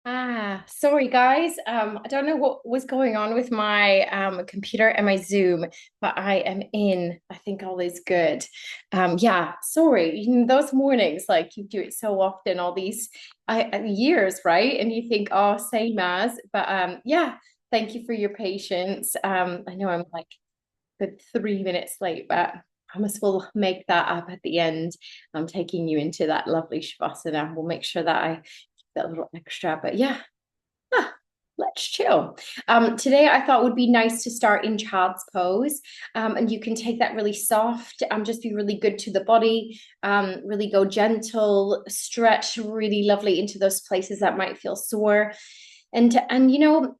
Sorry guys. I don't know what was going on with my computer and my Zoom, but I am in. I think all is good. Yeah, sorry. Those mornings, like you do it so often, all these years, right? And you think, oh, same as. But yeah, thank you for your patience. I know I'm like good 3 minutes late, but I promise we'll make that up at the end. I'm taking you into that lovely Shavasana. We'll make sure that I that little extra. But yeah, ah, let's chill. Today I thought would be nice to start in child's pose. And you can take that really soft, just be really good to the body, really go gentle, stretch really lovely into those places that might feel sore. And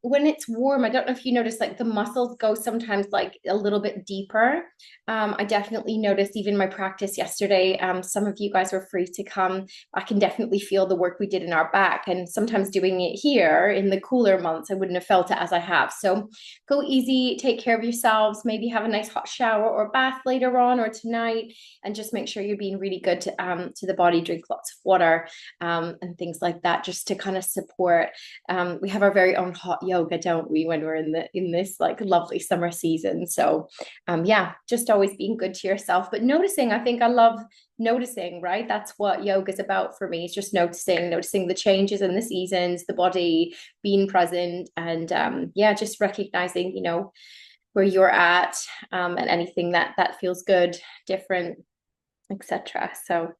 when it's warm, I don't know if you notice like the muscles go sometimes like a little bit deeper. I definitely noticed even my practice yesterday. Some of you guys were free to come. I can definitely feel the work we did in our back. And sometimes doing it here in the cooler months, I wouldn't have felt it as I have. So go easy, take care of yourselves, maybe have a nice hot shower or bath later on or tonight, and just make sure you're being really good to the body, drink lots of water, and things like that, just to kind of support. We have our very own hot yoga, don't we, when we're in this like lovely summer season. So yeah, just always being good to yourself, but noticing. I think I love noticing, right? That's what yoga is about for me. It's just noticing the changes in the seasons, the body, being present, and yeah, just recognizing, where you're at, and anything that feels good, different, etc. So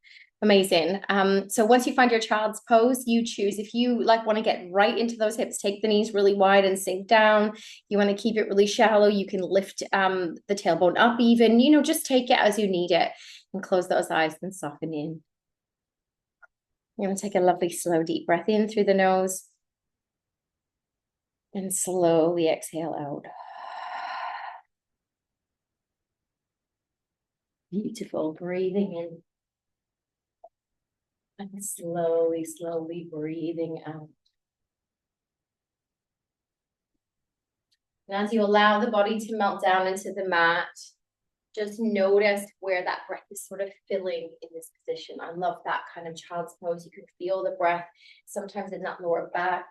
amazing. So once you find your child's pose, you choose. If you like want to get right into those hips, take the knees really wide and sink down. You want to keep it really shallow, you can lift the tailbone up even, just take it as you need it, and close those eyes and soften in. You're going to take a lovely slow deep breath in through the nose and slowly exhale out. Beautiful. Breathing in and slowly breathing out. And as you allow the body to melt down into the mat, just notice where that breath is sort of filling in this position. I love that kind of child's pose. You can feel the breath sometimes in that lower back,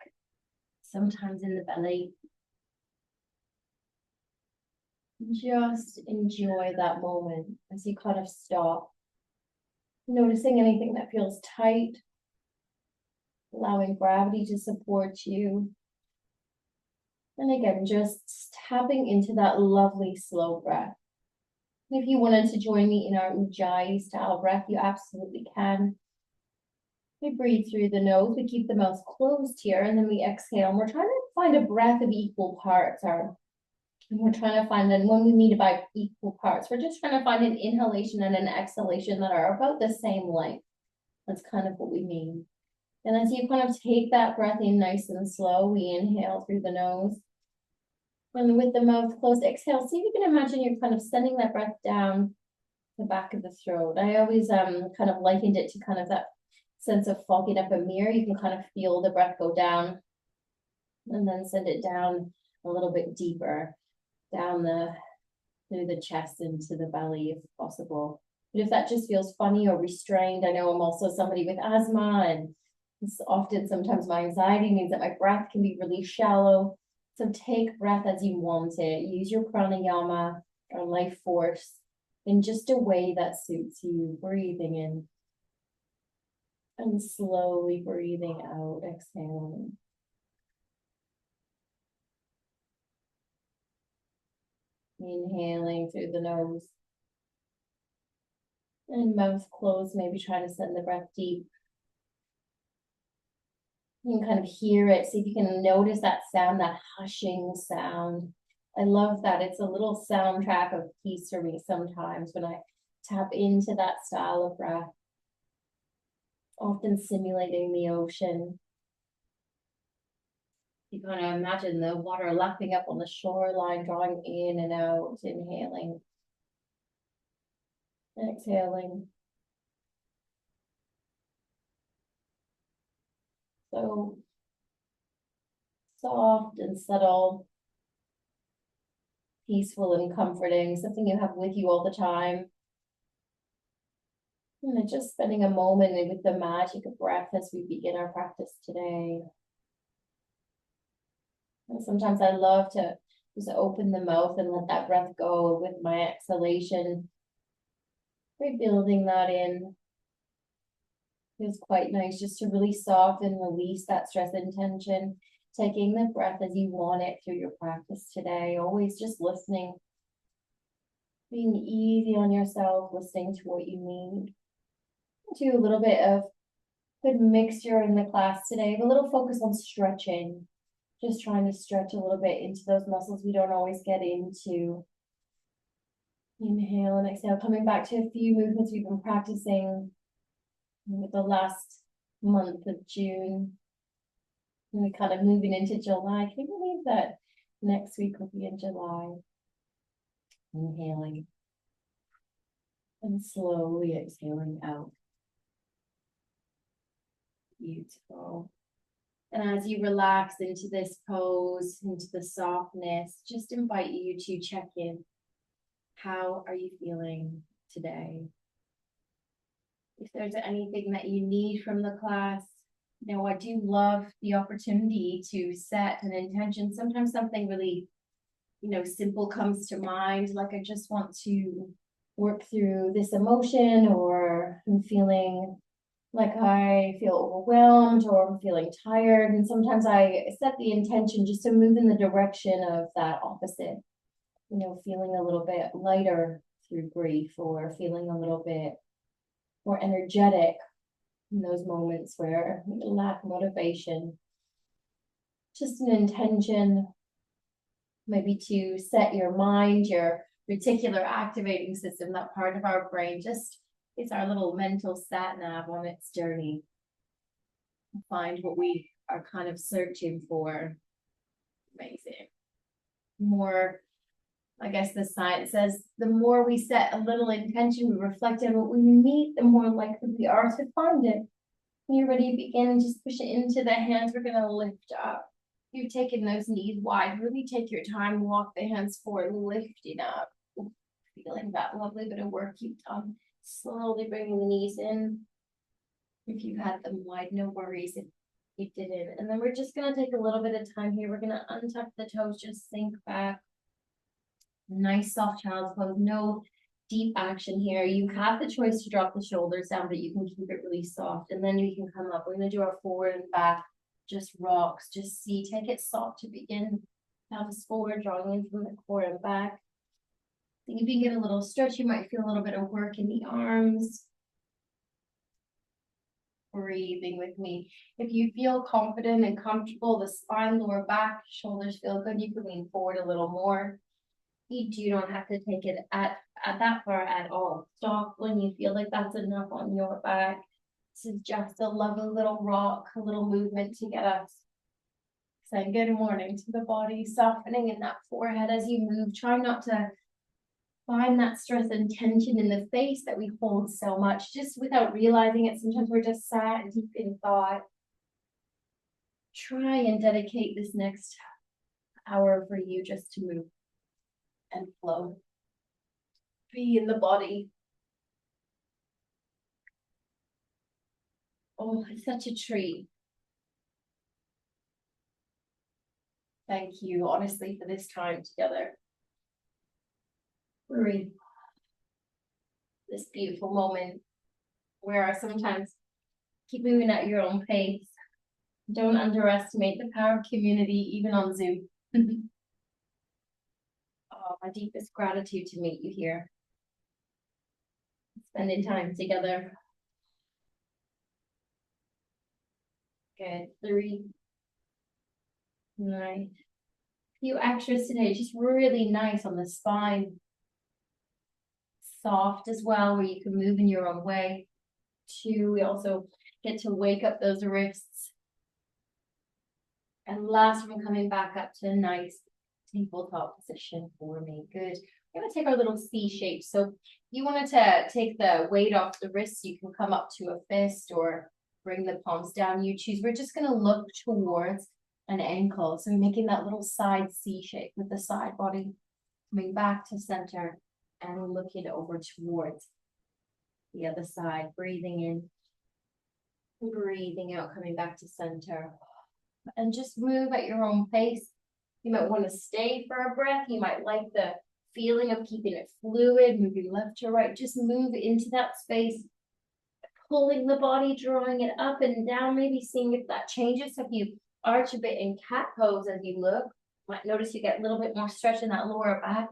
sometimes in the belly. Just enjoy that moment as you kind of stop, noticing anything that feels tight, allowing gravity to support you. And again, just tapping into that lovely slow breath. If you wanted to join me in our Ujjayi style breath, you absolutely can. We breathe through the nose, we keep the mouth closed here, and then we exhale. And we're trying to find a breath of equal parts. And we're trying to find, and when we meet about equal parts, we're just trying to find an inhalation and an exhalation that are about the same length. That's kind of what we mean. And as you kind of take that breath in nice and slow, we inhale through the nose. And with the mouth closed, exhale. See if you can imagine you're kind of sending that breath down the back of the throat. I always kind of likened it to kind of that sense of fogging up a mirror. You can kind of feel the breath go down and then send it down a little bit deeper, down through the chest into the belly if possible. But if that just feels funny or restrained, I know I'm also somebody with asthma, and it's often sometimes my anxiety means that my breath can be really shallow. So take breath as you want it. Use your pranayama or life force in just a way that suits you. Breathing in and slowly breathing out, exhaling. Inhaling through the nose and mouth closed, maybe try to send the breath deep. You can kind of hear it. See if you can notice that sound, that hushing sound. I love that. It's a little soundtrack of peace for me sometimes when I tap into that style of breath, often simulating the ocean. You kind of imagine the water lapping up on the shoreline, drawing in and out, inhaling, exhaling. So soft and subtle, peaceful and comforting, something you have with you all the time. And just spending a moment with the magic of breath as we begin our practice today. And sometimes I love to just open the mouth and let that breath go with my exhalation. Rebuilding that in. Feels quite nice just to really soften, release that stress and tension. Taking the breath as you want it through your practice today. Always just listening, being easy on yourself, listening to what you need. Do a little bit of good mixture in the class today. A little focus on stretching. Just trying to stretch a little bit into those muscles we don't always get into. Inhale and exhale, coming back to a few movements we've been practicing with the last month of June. And we're kind of moving into July. Can you believe that next week will be in July? Inhaling and slowly exhaling out. Beautiful. And as you relax into this pose, into the softness, just invite you to check in. How are you feeling today? If there's anything that you need from the class, I do love the opportunity to set an intention. Sometimes something really, simple comes to mind, like I just want to work through this emotion, or I'm feeling like I feel overwhelmed, or I'm feeling tired. And sometimes I set the intention just to move in the direction of that opposite, feeling a little bit lighter through grief, or feeling a little bit more energetic in those moments where you lack motivation. Just an intention, maybe to set your mind, your reticular activating system, that part of our brain, just it's our little mental sat nav on its journey. Find what we are kind of searching for. Amazing. More, I guess the science says, the more we set a little intention, we reflect on what we meet, the more likely we are to find it. When you're ready to begin, just push it into the hands. We're going to lift up. You've taken those knees wide. Really take your time, walk the hands forward, lifting up. Feeling that lovely bit of work you've done. Slowly bringing the knees in. If you had them wide, no worries if you didn't. And then we're just going to take a little bit of time here. We're going to untuck the toes, just sink back. Nice soft child's pose, no deep action here. You have the choice to drop the shoulders down, but you can keep it really soft. And then you can come up. We're going to do our forward and back, just rocks. Just take it soft to begin. Palms forward, drawing in from the core and back. Then if you get a little stretch, you might feel a little bit of work in the arms. Breathing with me. If you feel confident and comfortable, the spine, lower back, shoulders feel good, you can lean forward a little more. You do not have to take it at that far at all. Stop when you feel like that's enough on your back. This is just a lovely little rock, a little movement to get us saying good morning to the body, softening in that forehead as you move. Try not to find that stress and tension in the face that we hold so much, just without realizing it. Sometimes we're just sat deep in thought. Try and dedicate this next hour for you just to move and flow. Be in the body. Oh, it's such a treat. Thank you, honestly, for this time together. We're in this beautiful moment where I sometimes keep moving at your own pace. Don't underestimate the power of community, even on Zoom. Oh, my deepest gratitude to meet you here. Spending time together. Good. 3. Nice. A few extras today, just really nice on the spine. Soft as well, where you can move in your own way. 2, we also get to wake up those wrists. And last one, coming back up to a nice tabletop position for me. Good. We're going to take our little C shape. So you wanted to take the weight off the wrists, you can come up to a fist or bring the palms down. You choose. We're just going to look towards an ankle. So we're making that little side C shape with the side body coming back to center and looking over towards the other side. Breathing in, breathing out, coming back to center. And just move at your own pace. You might want to stay for a breath. You might like the feeling of keeping it fluid, moving left to right. Just move into that space, pulling the body, drawing it up and down, maybe seeing if that changes. So if you arch a bit in cat pose as you look, might notice you get a little bit more stretch in that lower back,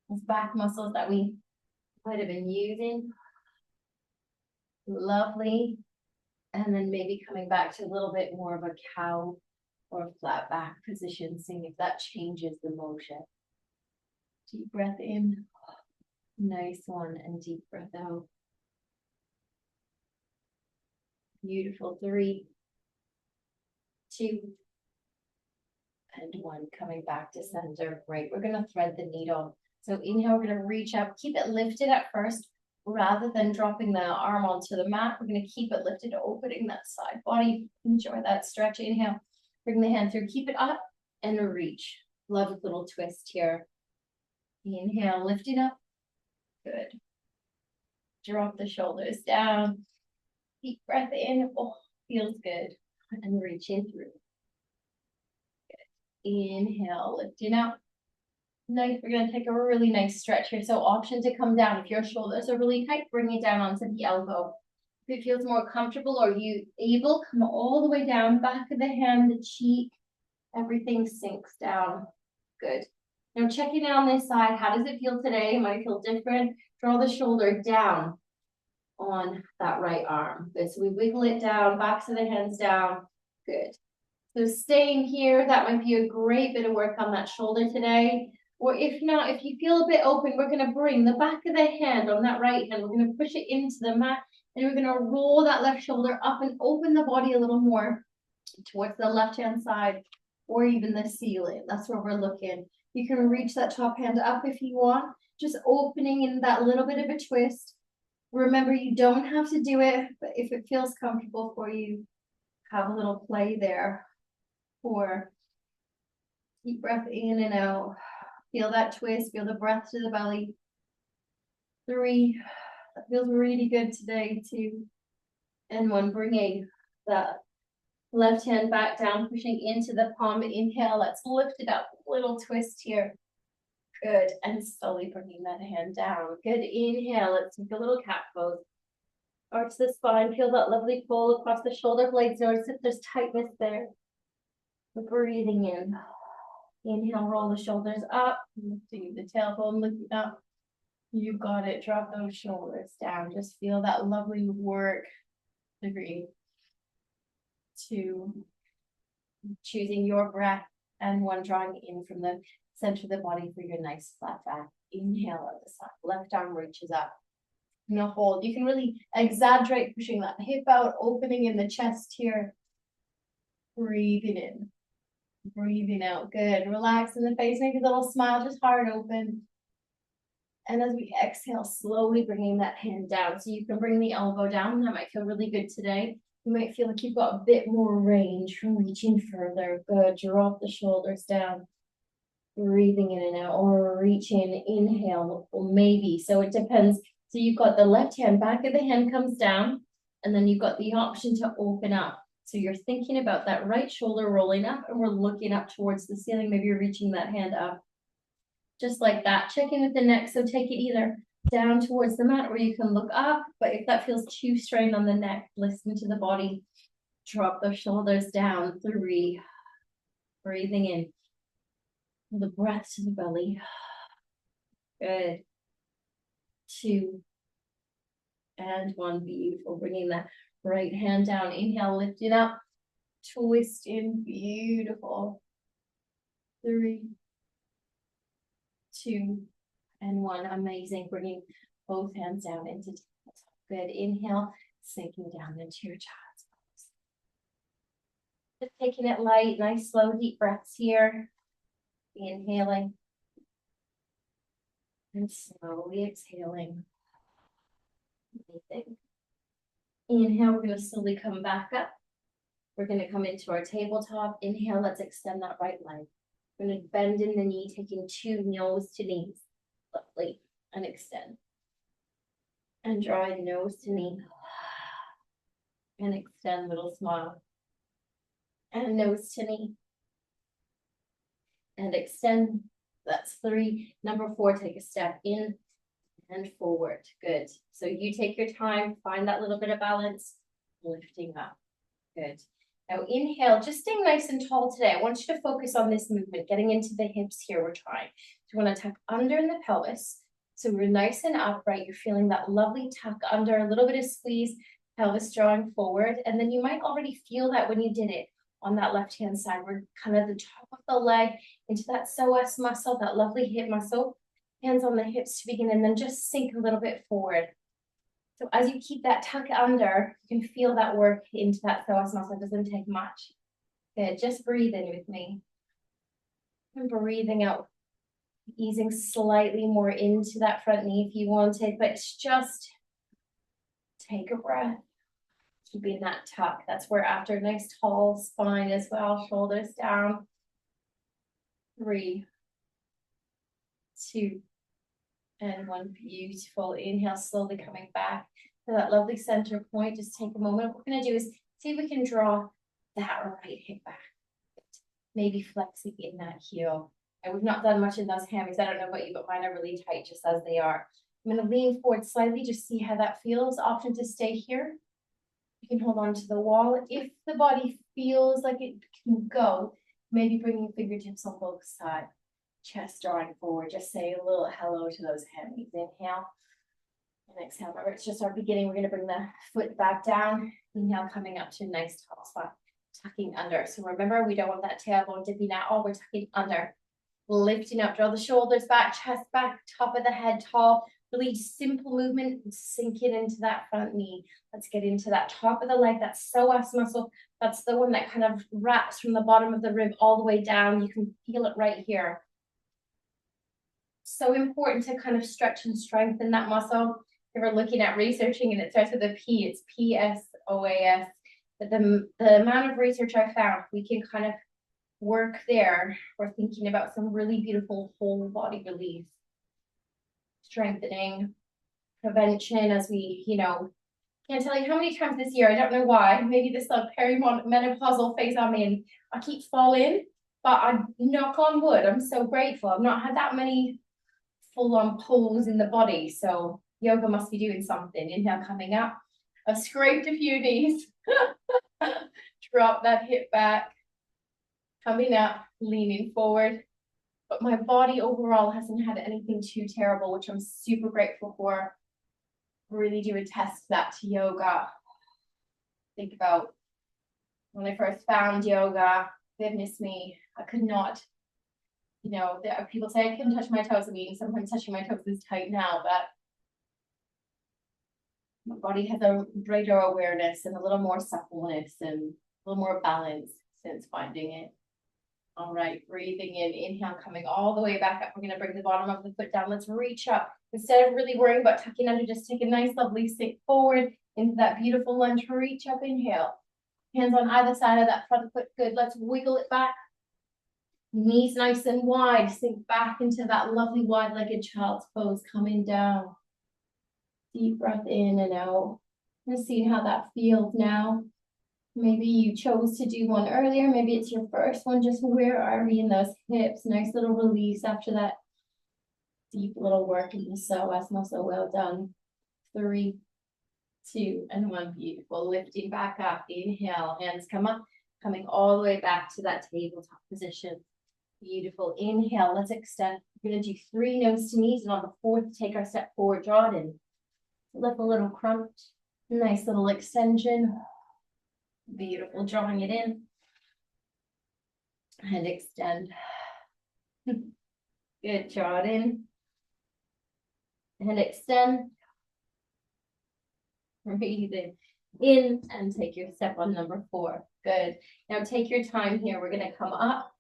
those back muscles that we might have been using. Lovely. And then maybe coming back to a little bit more of a cow or a flat back position, seeing if that changes the motion. Deep breath in. Nice one. And deep breath out. Beautiful. 3, 2, and 1. Coming back to center. Great. We're going to thread the needle. So inhale, we're going to reach up. Keep it lifted at first. Rather than dropping the arm onto the mat, we're going to keep it lifted, opening that side body. Enjoy that stretch. Inhale. Bring the hand through. Keep it up and reach. Love a little twist here. Inhale, lift it up. Good. Drop the shoulders down. Deep breath in. Oh, feels good. And reach in through. Good. Inhale, lifting up. Nice. We're going to take a really nice stretch here. So option to come down. If your shoulders are really tight, bring it down onto the elbow. If it feels more comfortable or you able, come all the way down, back of the hand, the cheek, everything sinks down. Good. Now checking in on this side, how does it feel today? It might feel different. Draw the shoulder down on that right arm. Good. So we wiggle it down, backs of the hands down. Good. So staying here, that might be a great bit of work on that shoulder today. Or if not, if you feel a bit open, we're going to bring the back of the hand on that right hand. We're going to push it into the mat. And we're going to roll that left shoulder up and open the body a little more towards the left-hand side or even the ceiling. That's where we're looking. You can reach that top hand up if you want, just opening in that little bit of a twist. Remember, you don't have to do it, but if it feels comfortable for you, have a little play there. 4, deep breath in and out. Feel that twist, feel the breath to the belly. 3, that feels really good today. 2, and 1, bringing that left hand back down, pushing into the palm. Inhale, let's lift it up. Little twist here. Good. And slowly bringing that hand down. Good. Inhale, let's take a little cat pose. Arch the spine, feel that lovely pull across the shoulder blades. Notice if there's tightness there. We're breathing in. Inhale, roll the shoulders up, lifting the tailbone, lifting up. You got it. Drop those shoulders down. Just feel that lovely work. 3, 2, choosing your breath, and 1, drawing in from the center of the body for your nice flat back. Inhale at the side. Left arm reaches up. Now hold. You can really exaggerate pushing that hip out, opening in the chest here. Breathing in. Breathing out. Good. Relax in the face. Make a little smile, just heart open. And as we exhale, slowly bringing that hand down. So you can bring the elbow down. That might feel really good today. You might feel like you've got a bit more range from reaching further. Good. Drop the shoulders down. Breathing in and out, or reaching. Inhale, or maybe. So it depends. So you've got the left hand, back of the hand comes down, and then you've got the option to open up. So you're thinking about that right shoulder rolling up, and we're looking up towards the ceiling. Maybe you're reaching that hand up. Just like that. Check in with the neck. So take it either down towards the mat, or you can look up. But if that feels too strained on the neck, listen to the body. Drop those shoulders down. 3, breathing in. The breath to the belly. Good. 2, and 1. Beautiful. Bringing that right hand down. Inhale, lift it up. Twist in. Beautiful. 3, 2, and 1. Amazing. Bringing both hands down into tabletop. Good. Inhale, sinking down into your child's pose. Just taking it light. Nice, slow, deep breaths here. Inhaling. And slowly exhaling. Amazing. Inhale, we're going to slowly come back up. We're going to come into our tabletop. Inhale, let's extend that right leg. We're going to bend in the knee, taking 2 nose to knees. Lovely. And extend. And draw in nose to knee. And extend, little smile. And nose to knee. and extend. That's 3. Number 4, take a step in and forward. Good. So you take your time, find that little bit of balance, lifting up. Good. Now inhale, just staying nice and tall today. I want you to focus on this movement, getting into the hips here. We're trying. So we want to tuck under in the pelvis. So we're nice and upright. You're feeling that lovely tuck under, a little bit of squeeze, pelvis drawing forward. And then you might already feel that when you did it on that left-hand side. We're kind of the top of the leg into that psoas muscle, that lovely hip muscle. Hands on the hips to begin, and then just sink a little bit forward. So as you keep that tuck under, you can feel that work into that psoas muscle. It doesn't take much. Good, just breathe in with me. And breathing out, easing slightly more into that front knee if you wanted, but it's just take a breath. Keeping that tuck. That's where after a nice tall spine as well, shoulders down. 3, 2, and 1. Beautiful. Inhale, slowly coming back to that lovely center point. Just take a moment. What we're going to do is see if we can draw that right hip back. Maybe flexing in that heel. And we've not done much in those hammies. I don't know about you, but mine are really tight just as they are. I'm going to lean forward slightly, just see how that feels. Often to stay here. You can hold on to the wall. If the body feels like it can go, maybe bringing fingertips on both sides. Chest drawing forward. Just say a little hello to those hammies. Inhale and exhale. Remember, it's just our beginning. We're going to bring the foot back down. Inhale, coming up to a nice tall spot. Tucking under. So remember, we don't want that tailbone dipping at all. We're tucking under. Lifting up. Draw the shoulders back, chest back, top of the head tall. Really simple movement. Sinking into that front knee. Let's get into that top of the leg. That psoas muscle. That's the one that kind of wraps from the bottom of the rib all the way down. You can feel it right here. So important to kind of stretch and strengthen that muscle. If we're looking at researching and it starts with a P, it's PSOAS. But the amount of research I found, we can kind of work there. We're thinking about some really beautiful whole body relief. Strengthening, prevention as we, can't tell you how many times this year, I don't know why, maybe this perimenopausal phase I'm in, I keep falling, but I knock on wood, I'm so grateful. I've not had that many full-on pulls in the body, so yoga must be doing something. Inhale, coming up. I've scraped a few knees. Drop that hip back. Coming up, leaning forward. But my body overall hasn't had anything too terrible, which I'm super grateful for. Really do attest that to yoga. Think about when I first found yoga, goodness me, I could not, people say I couldn't touch my toes. I mean, sometimes touching my toes is tight now, but my body has a greater awareness and a little more suppleness and a little more balance since finding it. All right, breathing in, inhale, coming all the way back up. We're going to bring the bottom of the foot down. Let's reach up. Instead of really worrying about tucking under, just take a nice, lovely sink forward into that beautiful lunge. Reach up, inhale. Hands on either side of that front foot. Good. Let's wiggle it back. Knees nice and wide. Sink back into that lovely wide-legged child's pose. Coming down. Deep breath in and out. Let's see how that feels now. Maybe you chose to do one earlier. Maybe it's your first one. Just where are we in those hips? Nice little release after that deep little work in the psoas muscle. Well done. 3, 2, and 1. Beautiful. Lifting back up. Inhale. Hands come up. Coming all the way back to that tabletop position. Beautiful. Inhale. Let's extend. We're going to do 3 nose to knees. And on the 4th, take our step forward. Draw it in. Lip a little crunch. Nice little extension. Beautiful, drawing it in and extend. Good, draw it in and extend. Breathe in and take your step on number 4. Good. Now take your time here. We're going to come up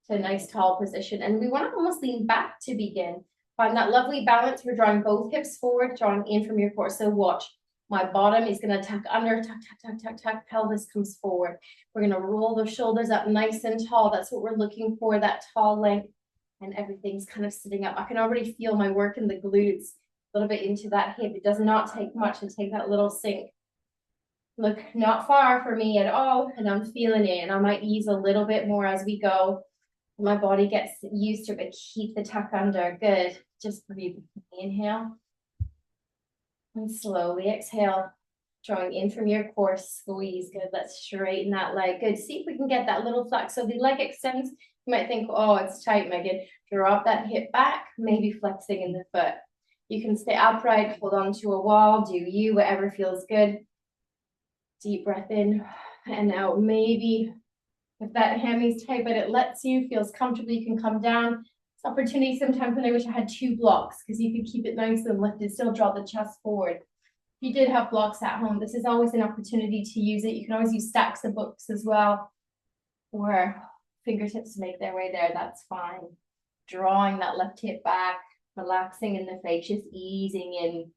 to a nice tall position and we want to almost lean back to begin. Find that lovely balance. We're drawing both hips forward, drawing in from your core. So watch. My bottom is going to tuck under, tuck, tuck, tuck, tuck, tuck. Pelvis comes forward. We're going to roll those shoulders up nice and tall. That's what we're looking for, that tall length. And everything's kind of sitting up. I can already feel my work in the glutes, a little bit into that hip. It does not take much to take that little sink. Look, not far for me at all. And I'm feeling it. And I might ease a little bit more as we go. My body gets used to it, but keep the tuck under. Good. Just breathe. Inhale and slowly exhale. Drawing in from your core, squeeze. Good. Let's straighten that leg. Good. See if we can get that little flex. So the leg extends. You might think, oh, it's tight, Megan. Drop that hip back, maybe flexing in the foot. You can stay upright, hold on to a wall, do you, whatever feels good. Deep breath in and out. Maybe if that hammy's tight, but it lets you, feels comfortable, you can come down. It's opportunity sometimes when I wish I had 2 blocks because you could keep it nice and lifted, still draw the chest forward. If you did have blocks at home, this is always an opportunity to use it. You can always use stacks of books as well, or fingertips make their way there, that's fine. Drawing that left hip back, relaxing in the face, just easing in.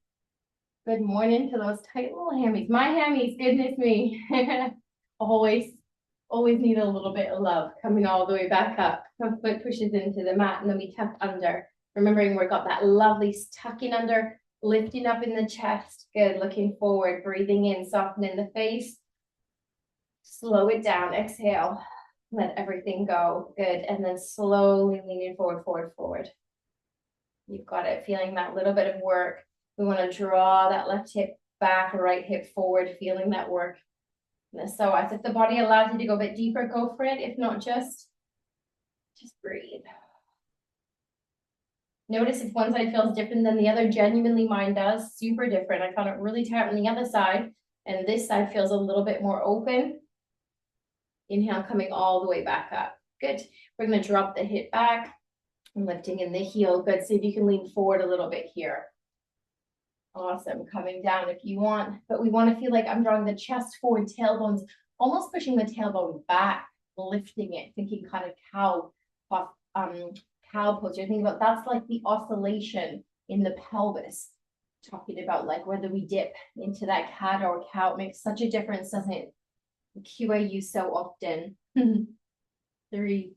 Good morning to those tight little hammies. My hammies, goodness me. always need a little bit of love. Coming all the way back up. Front foot pushes into the mat and then we tuck under. Remembering we've got that lovely tucking under, lifting up in the chest. Good, looking forward, breathing in, softening the face. Slow it down, exhale. Let everything go. Good, and then slowly leaning forward, forward, forward. You've got it, feeling that little bit of work. We want to draw that left hip back, right hip forward, feeling that work. So as if the body allows you to go a bit deeper, go for it. If not, just breathe. Notice if one side feels different than the other. Genuinely, mine does. Super different. I found it really tight on the other side, and this side feels a little bit more open. Inhale, coming all the way back up. Good. We're going to drop the hip back and lifting in the heel. Good. See if you can lean forward a little bit here. Awesome. Coming down if you want, but we want to feel like I'm drawing the chest forward, tailbones, almost pushing the tailbone back, lifting it, thinking kind of cow posture. Think about that's like the oscillation in the pelvis. Talking about like whether we dip into that cat or cow, it makes such a difference, doesn't it? The cue I use so often. 3,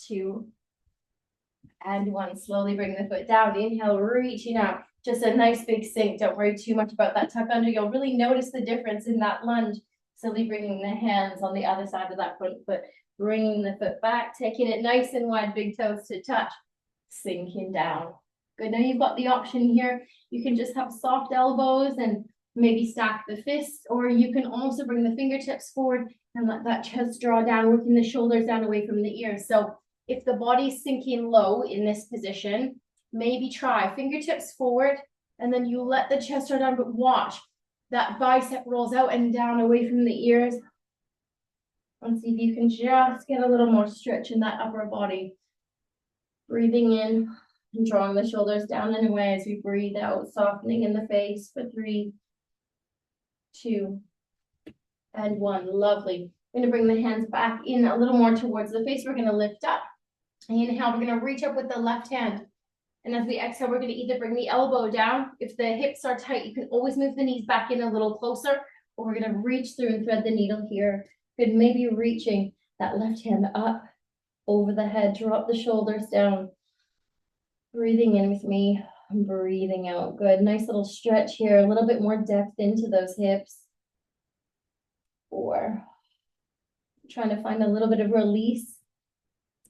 2, and 1. Slowly bring the foot down. Inhale, reaching out. Just a nice big sink. Don't worry too much about that tuck under. You'll really notice the difference in that lunge. Slowly bringing the hands on the other side of that front foot. Bringing the foot back, taking it nice and wide, big toes to touch. Sinking down. Good. Now you've got the option here. You can just have soft elbows and maybe stack the fists, or you can also bring the fingertips forward and let that chest draw down, working the shoulders down away from the ears. So if the body's sinking low in this position, maybe try fingertips forward, and then you let the chest draw down, but watch that bicep rolls out and down away from the ears. And see if you can just get a little more stretch in that upper body. Breathing in and drawing the shoulders down and away as we breathe out, softening in the face for 3, 2, and 1. Lovely. We're going to bring the hands back in a little more towards the face. We're going to lift up. Inhale, we're going to reach up with the left hand. And as we exhale, we're going to either bring the elbow down. If the hips are tight, you can always move the knees back in a little closer, or we're going to reach through and thread the needle here. Good, maybe reaching that left hand up over the head, drop the shoulders down. Breathing in with me, and breathing out. Good, nice little stretch here, a little bit more depth into those hips. 4. Trying to find a little bit of release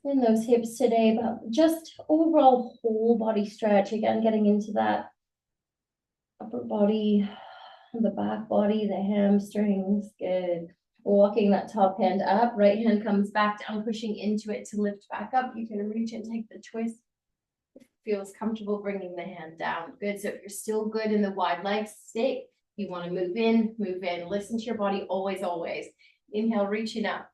in those hips today, but just overall whole body stretch. Again, getting into that upper body, the back body, the hamstrings. Good. Walking that top hand up, right hand comes back down, pushing into it to lift back up. You can reach and take the twist. If it feels comfortable, bringing the hand down. Good. So if you're still good in the wide leg state, you want to move in, listen to your body always, always. Inhale, reaching up.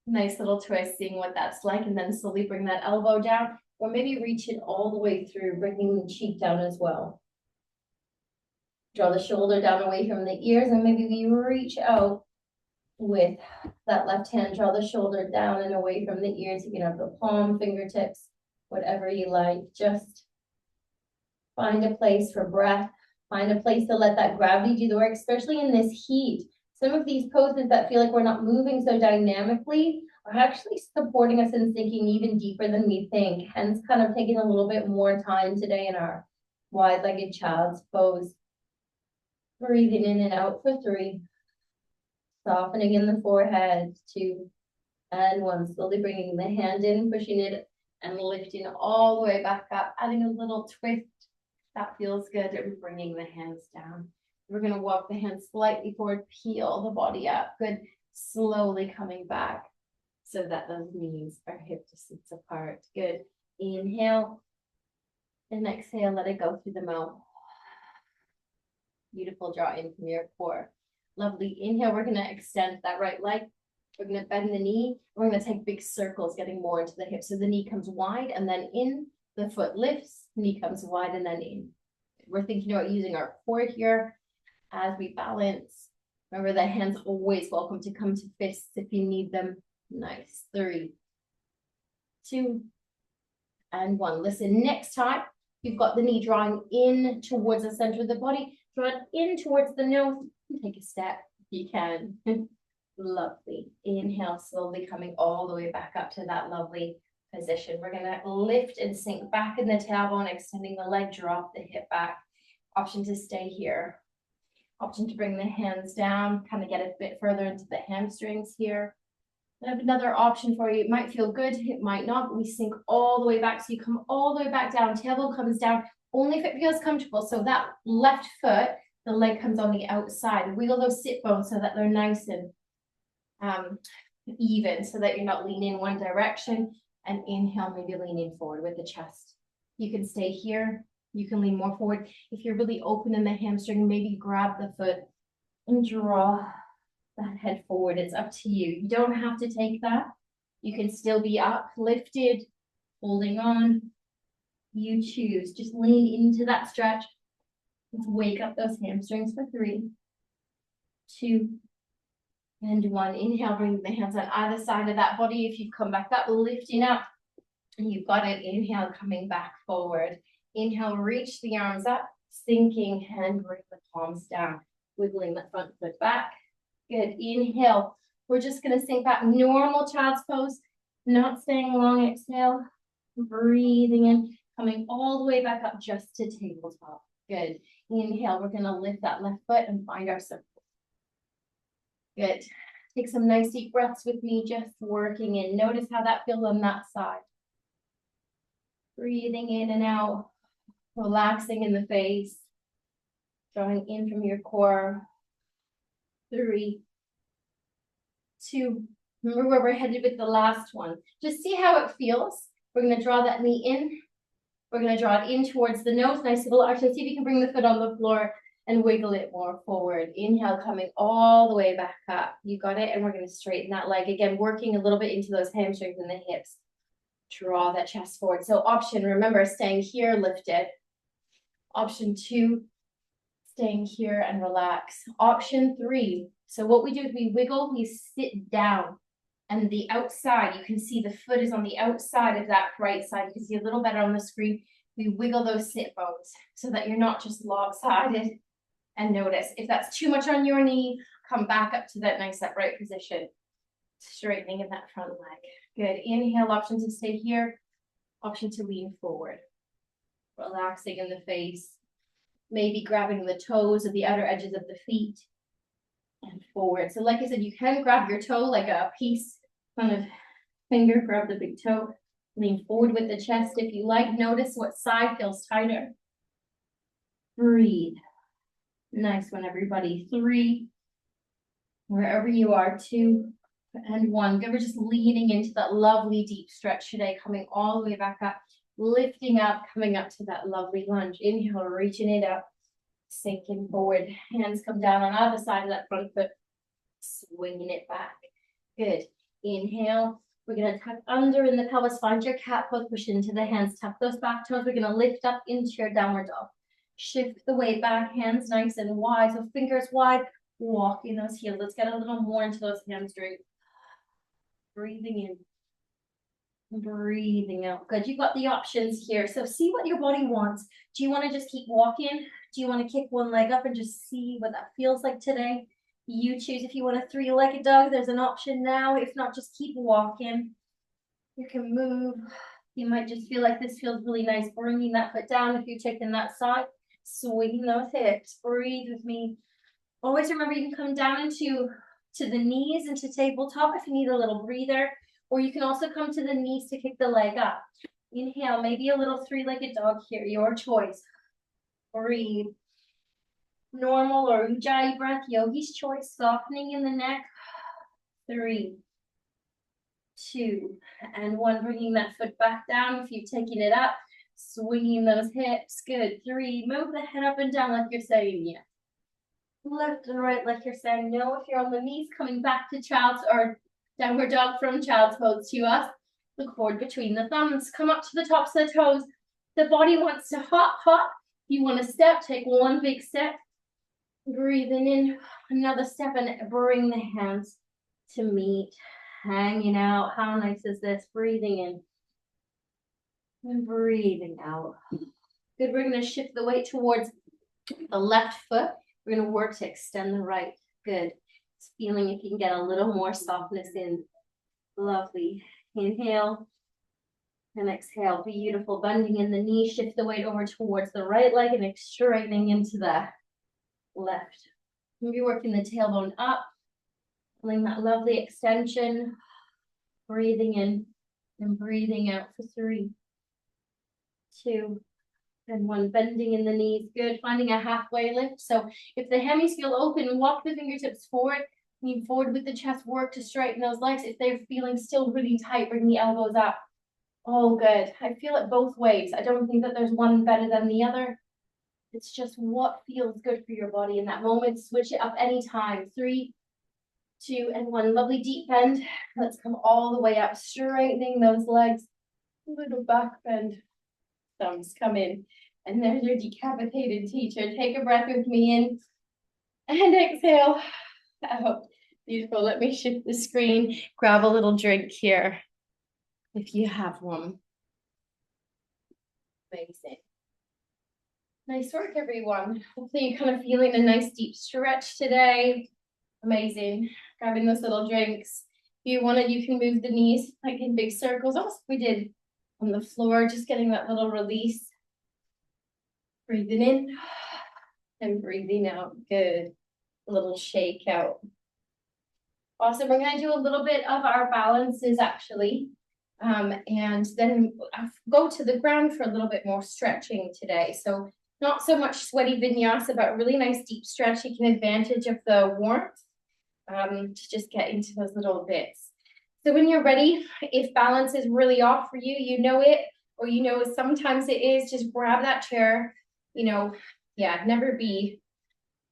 Nice little twist, seeing what that's like, and then slowly bring that elbow down, or maybe reach it all the way through, bringing the cheek down as well. Draw the shoulder down away from the ears, and maybe we reach out with that left hand. Draw the shoulder down and away from the ears. You can have the palm, fingertips, whatever you like. Just find a place for breath. Find a place to let that gravity do the work, especially in this heat. Some of these poses that feel like we're not moving so dynamically are actually supporting us in sinking even deeper than we think. Hence, kind of taking a little bit more time today in our wide-legged child's pose. Breathing in and out for 3. Softening in the forehead, 2, And one, slowly bringing the hand in, pushing it and lifting all the way back up, adding a little twist. That feels good. And bringing the hands down. We're going to walk the hands slightly forward, peel the body up. Good. Slowly coming back so that those knees are hip distance apart. Good. Inhale and exhale. Let it go through the mouth. Beautiful. Draw in from your core. Lovely. Inhale. We're going to extend that right leg. We're going to bend the knee. We're going to take big circles, getting more into the hips. So the knee comes wide and then in. The foot lifts, knee comes wide and then in. We're thinking about using our core here as we balance. Remember, the hands always welcome to come to fists if you need them. Nice. 3, 2, and 1. Listen, next time, you've got the knee drawing in towards the center of the body. Draw it in towards the nose. Take a step if you can. Lovely. Inhale, slowly coming all the way back up to that lovely position. We're going to lift and sink back in the tailbone, extending the leg, drop the hip back. Option to stay here. Option to bring the hands down, kind of get a bit further into the hamstrings here. I have another option for you. It might feel good, it might not, but we sink all the way back. So you come all the way back down, tailbone comes down, only if it feels comfortable. So that left foot, the leg comes on the outside. Wiggle those sit bones so that they're nice and even, so that you're not leaning in one direction. And inhale, maybe leaning forward with the chest. You can stay here. You can lean more forward. If you're really open in the hamstring, maybe grab the foot and draw that head forward. It's up to you. You don't have to take that. You can still be up, lifted, holding on. You choose. Just lean into that stretch. Let's wake up those hamstrings for 3, 2, and 1. Inhale, bring the hands on either side of that body. If you've come back up, lifting up, and you've got it. Inhale, coming back forward. Inhale, reach the arms up, sinking, and bring the palms down, wiggling the front foot back. Good. Inhale. We're just going to sink back. Normal child's pose, not staying long. Exhale, breathing in, coming all the way back up just to tabletop. Good. Inhale. We're going to lift that left foot and find our circle. Good. Take some nice deep breaths with me, just working in. Notice how that feels on that side. Breathing in and out, relaxing in the face, drawing in from your core. 3, 2. Remember where we're headed with the last one. Just see how it feels. We're going to draw that knee in. We're going to draw it in towards the nose. Nice little arch. See if you can bring the foot on the floor and wiggle it more forward. Inhale, coming all the way back up. You got it. And we're going to straighten that leg. Again, working a little bit into those hamstrings and the hips. Draw that chest forward. So option, remember, staying here, lifted. Option 2, staying here and relax. Option 3. So what we do is we wiggle, we sit down. And the outside, you can see the foot is on the outside of that right side. You can see a little better on the screen. We wiggle those sit bones so that you're not just lopsided. And notice, if that's too much on your knee, come back up to that nice upright position. Straightening in that front leg. Good. Inhale, option to stay here. Option to lean forward. Relaxing in the face. Maybe grabbing the toes or the outer edges of the feet. And forward. So like I said, you can grab your toe like a piece, kind of finger, grab the big toe. Lean forward with the chest if you like. Notice what side feels tighter. Breathe. Nice one, everybody. 3. Wherever you are. 2. And 1. Good. We're just leaning into that lovely deep stretch today, coming all the way back up, lifting up, coming up to that lovely lunge. Inhale, reaching it up, sinking forward. Hands come down on either side of that front foot, swinging it back. Good. Inhale. We're going to tuck under in the pelvis. Find your cat pose. Push into the hands. Tuck those back toes. We're going to lift up into your downward dog. Shift the weight back. Hands nice and wide. So fingers wide. Walking those heels. Let's get a little more into those hamstrings. Breathing in, breathing out. Good. You've got the options here. So see what your body wants. Do you want to just keep walking? Do you want to kick one leg up and just see what that feels like today? You choose. If you want a 3-legged dog, there's an option now. If not, just keep walking. You can move. You might just feel like this feels really nice. Bringing that foot down if you're taking that side. Swinging those hips. Breathe with me. Always remember you can come down into to the knees and to tabletop if you need a little breather, or you can also come to the knees to kick the leg up. Inhale, maybe a little three-legged dog here, your choice. Breathe. Normal or Ujjayi breath, yogi's choice, softening in the neck. 3, 2, and 1. Bringing that foot back down if you've taken it up. Swinging those hips. Good. 3, move the head up and down like you're saying yes. Left and right like you're saying no. If you're on the knees, coming back to child's or downward dog from child's pose to us. Look forward between the thumbs. Come up to the tops of the toes. The body wants to hop, hop. If you want to step, take one big step. Breathing in, another step, and bring the hands to meet. Hanging out. How nice is this? Breathing in and breathing out. Good. We're going to shift the weight towards the left foot. We're going to work to extend the right. Good. Just feeling if you can get a little more softness in. Lovely. Inhale and exhale. Beautiful. Bending in the knee. Shift the weight over towards the right leg and straightening into the left. Maybe working the tailbone up. Feeling that lovely extension. Breathing in and breathing out for 3, 2, and 1. Bending in the knees. Good. Finding a halfway lift. So if the hemis feel open, walk the fingertips forward. Lean forward with the chest. Work to straighten those legs. If they're feeling still really tight, bring the elbows up. Oh, good. I feel it both ways. I don't think that there's one better than the other. It's just what feels good for your body in that moment. Switch it up anytime. 3, 2, and 1. Lovely deep bend. Let's come all the way up, straightening those legs. A little back bend. Thumbs come in. And there's your decapitated teacher. Take a breath with me in. And exhale out. Beautiful. Let me shift the screen. Grab a little drink here if you have one. Amazing. Nice work, everyone. Hopefully you're kind of feeling a nice deep stretch today. Amazing. Grabbing those little drinks. If you wanted, you can move the knees like in big circles. Almost we did on the floor, just getting that little release. Breathing in and breathing out. Good. A little shake out. Awesome. We're going to do a little bit of our balances actually. And then I'll go to the ground for a little bit more stretching today. So not so much sweaty vinyasa, but really nice deep stretch, taking advantage of the warmth to just get into those little bits. So when you're ready, if balance is really off for you, you know it, or you know sometimes it is, just grab that chair, never be,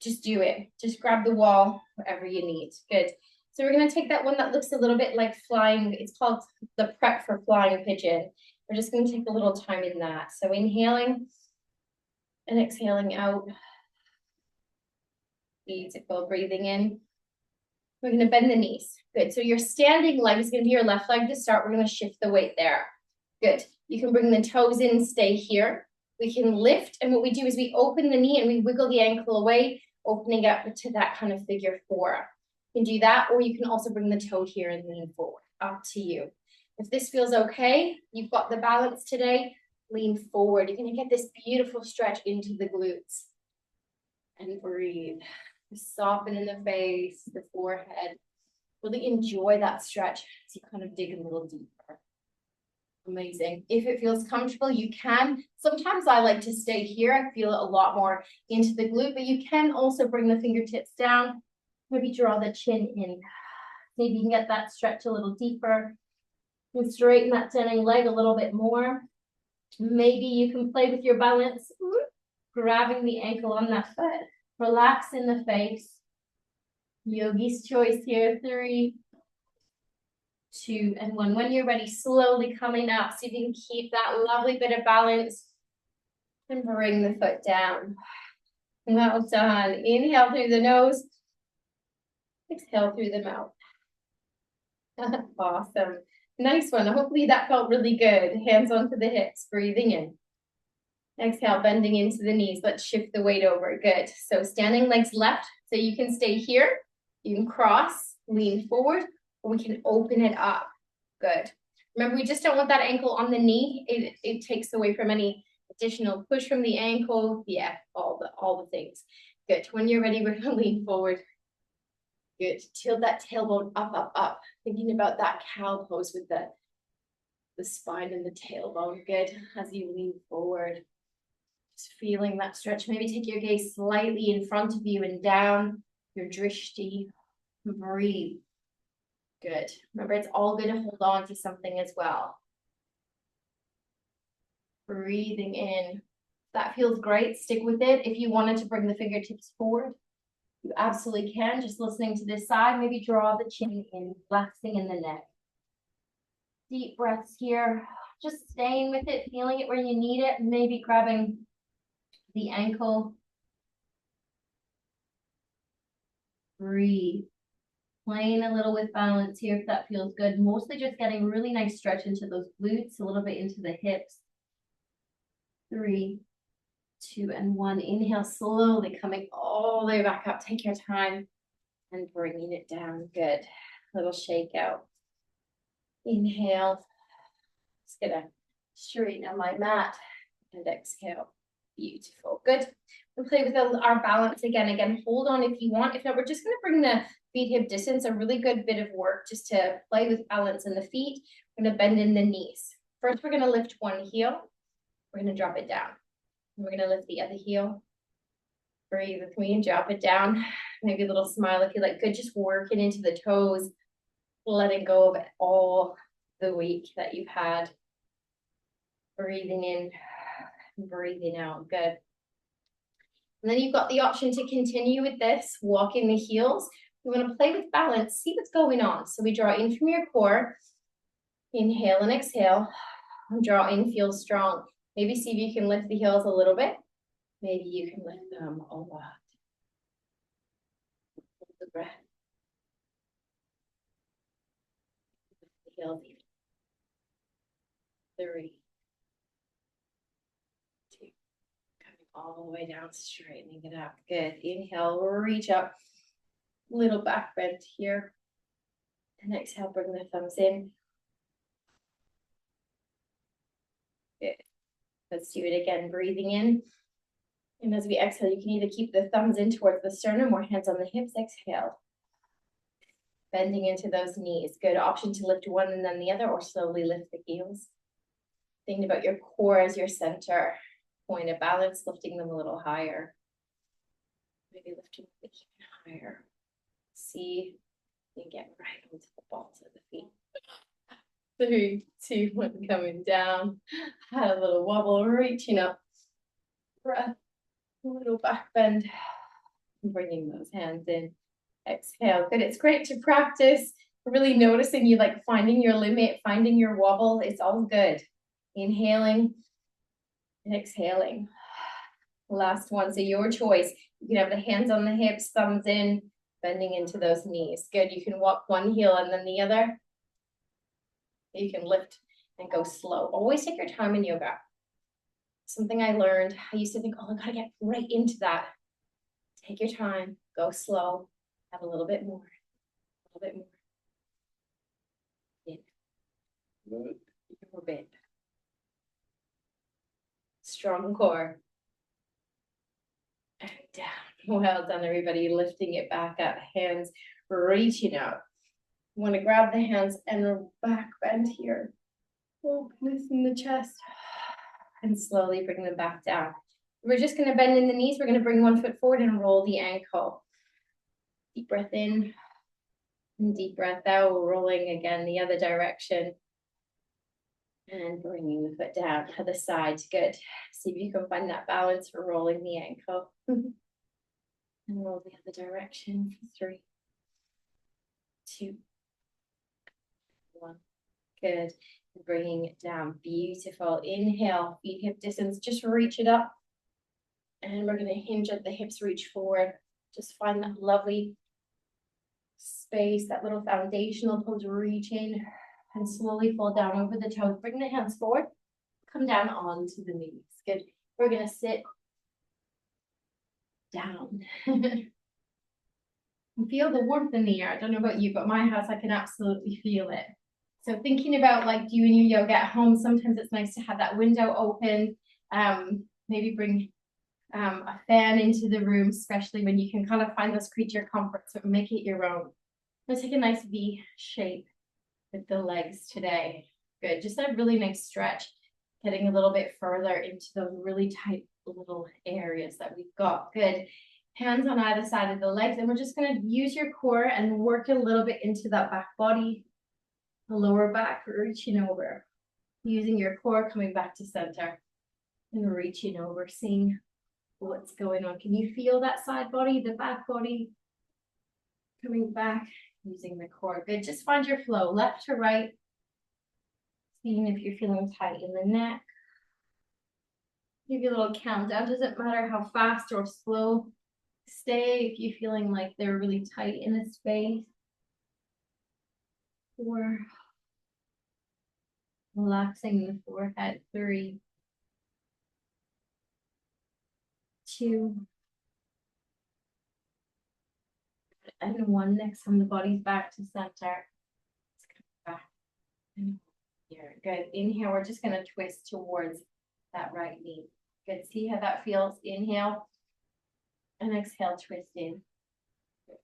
just do it. Just grab the wall, wherever you need. Good. So we're going to take that one that looks a little bit like flying. It's called the prep for flying pigeon. We're just going to take a little time in that. So inhaling and exhaling out. Beautiful. Breathing in. We're going to bend the knees. Good. So your standing leg is going to be your left leg to start. We're going to shift the weight there. Good. You can bring the toes in, stay here. We can lift. And what we do is we open the knee and we wiggle the ankle away, opening up to that kind of figure 4. You can do that, or you can also bring the toe here and lean forward. Up to you. If this feels okay, you've got the balance today, lean forward. You're going to get this beautiful stretch into the glutes. And breathe. Soften in the face, the forehead. Really enjoy that stretch as you kind of dig a little deeper. Amazing. If it feels comfortable, you can. Sometimes I like to stay here. I feel a lot more into the glute, but you can also bring the fingertips down. Maybe draw the chin in. Maybe you can get that stretch a little deeper. And straighten that standing leg a little bit more. Maybe you can play with your balance, grabbing the ankle on that foot. Relax in the face. Yogi's choice here. 3, 2, and 1. When you're ready, slowly coming up. See if you can keep that lovely bit of balance. And bring the foot down. Well done. Inhale through the nose. Exhale through the mouth. Awesome. Nice one. Hopefully that felt really good. Hands onto the hips. Breathing in. Exhale, bending into the knees. Let's shift the weight over. Good. So standing legs left. So you can stay here. You can cross, lean forward, or we can open it up. Good. Remember, we just don't want that ankle on the knee. It takes away from any additional push from the ankle. Yeah, all the things. Good. When you're ready, we're going to lean forward. Good. Tilt that tailbone up, up, up. Thinking about that cow pose with the spine and the tailbone. Good. As you lean forward. Just feeling that stretch. Maybe take your gaze slightly in front of you and down your drishti. Breathe. Good. Remember, it's all good to hold on to something as well. Breathing in. That feels great. Stick with it. If you wanted to bring the fingertips forward, you absolutely can. Just listening to this side, maybe draw the chin in, relaxing in the neck. Deep breaths here. Just staying with it, feeling it where you need it. Maybe grabbing the ankle. Breathe. Playing a little with balance here if that feels good. Mostly just getting really nice stretch into those glutes, a little bit into the hips. 3, 2, and 1. Inhale, slowly coming all the way back up. Take your time and bringing it down. Good. Little shake out. Inhale. Just gonna straighten out my mat and exhale. Beautiful. Good. We'll play with our balance again. Again, hold on if you want. If not, we're just gonna bring the feet hip distance. A really good bit of work just to play with balance in the feet. We're gonna bend in the knees. First, we're gonna lift one heel. We're gonna drop it down. We're gonna lift the other heel. Breathe with me and drop it down. Maybe a little smile if you like. Good, just working into the toes, letting go of all the week that you've had. Breathing in, breathing out. Good. And then you've got the option to continue with this, walking the heels. You want to play with balance, see what's going on. So we draw in from your core. Inhale and exhale. Draw in, feel strong. Maybe see if you can lift the heels a little bit. Maybe you can lift them a lot. Hold the breath. Lift the heels even. 3, 2. Coming all the way down, straightening it up. Good. Inhale, reach up. Little back bend here. And exhale, bring the thumbs in. Good. Let's do it again. Breathing in. And as we exhale, you can either keep the thumbs in towards the sternum or hands on the hips. Exhale. Bending into those knees. Good option to lift one and then the other, or slowly lift the heels. Thinking about your core as your center point of balance, lifting them a little higher. Maybe lifting them even higher. See, you get right onto the balls of the feet. 3, 2, 1, coming down. Had a little wobble, reaching up. Breath, a little back bend. Bringing those hands in. Exhale. Good. It's great to practice. Really noticing you like finding your limit, finding your wobble. It's all good. Inhaling and exhaling. Last one. So your choice. You can have the hands on the hips, thumbs in, bending into those knees. Good. You can walk one heel and then the other. You can lift and go slow. Always take your time in yoga. Something I learned. I used to think, oh, I gotta get right into that. Take your time. Go slow. Have a little bit more. A little bit more. In. Good. Your bit. Strong core. And down. Well done, everybody. Lifting it back up. Hands reaching out. You want to grab the hands and back bend here. Loosen the chest. And slowly bring them back down. We're just going to bend in the knees. We're going to bring one foot forward and roll the ankle. Deep breath in. And deep breath out. Rolling again the other direction. And bringing the foot down to the side. Good. See if you can find that balance for rolling the ankle. And roll the other direction. 3, 2, 1. Good. And bringing it down. Beautiful. Inhale. Feet hip distance. Just reach it up. And we're going to hinge at the hips. Reach forward. Just find that lovely space, that little foundational pose. Reach in. And slowly fall down over the toes. Bring the hands forward. Come down onto the knees. Good. We're going to sit down. Feel the warmth in the air. I don't know about you, but my house, I can absolutely feel it. So thinking about like doing your yoga at home, sometimes it's nice to have that window open. Maybe bring a fan into the room, especially when you can kind of find those creature comforts, so make it your own. Let's take a nice V shape with the legs today. Good, just a really nice stretch, getting a little bit further into those really tight little areas that we've got. Good. Hands on either side of the legs, and we're just going to use your core and work a little bit into that back body, the lower back, reaching over, using your core, coming back to center and reaching over, seeing what's going on. Can you feel that side body, the back body coming back, using the core? Good. Just find your flow, left to right, seeing if you're feeling tight in the neck. Give you a little countdown. Doesn't matter how fast or slow. Stay if you're feeling like they're really tight in the space. 4. Relaxing the forehead. 3, 2, and 1. Next time the body's back to center. Let's come back. Here. Good. Inhale. We're just going to twist towards that right knee. Good. See how that feels? Inhale. And exhale, twist in.